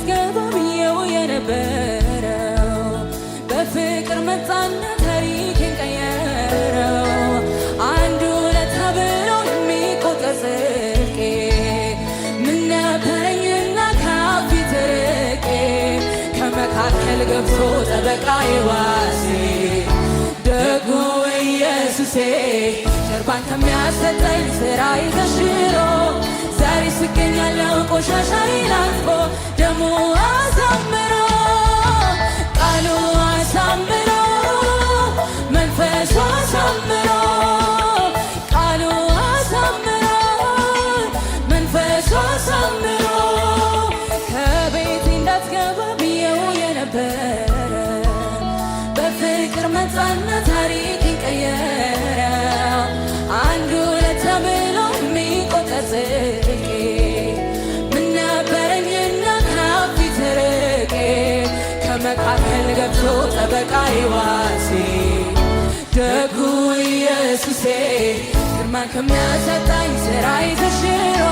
እንዳትገባ ብዬው የነበረው በፍቅር መጣና ታሪኬን ቀየረው። አንድ ሁለት ተብሎ የሚቆጠር ጽድቄ ምን ነበረኝና ከፊት ርቄ ከመካከል ገብቶ ጠበቃዬ ዋሴ ደጉ ኢየሱሴ ጀርባን ከሚያሰጠኝ ስራዬ ተሽሮ ዛሬ ስገኛለሁ ቆሻሻዬን አጥቦ ደሙ አሳምሮ ቃሉ አሳምሮ መንፈሱ አሳምሮ ቃሉ አሳምሮ መንፈሱ አሳምሮ ከቤቴ እንዳትገባ ብዬው የነበረ በፍቅር መጣና ታሪኬን ቀየረው። አንድ ሁለት ተብሎ የሚቆጠር ጽድቄ ምን ነበረኝና ከፊት ርቄ ከመካከል ገብቶ ጠበቃዬ ዋሴ ደጉ ኢየሱሴ ግርማን ከሚያሰጣኝ ስራዬ ተሽሮ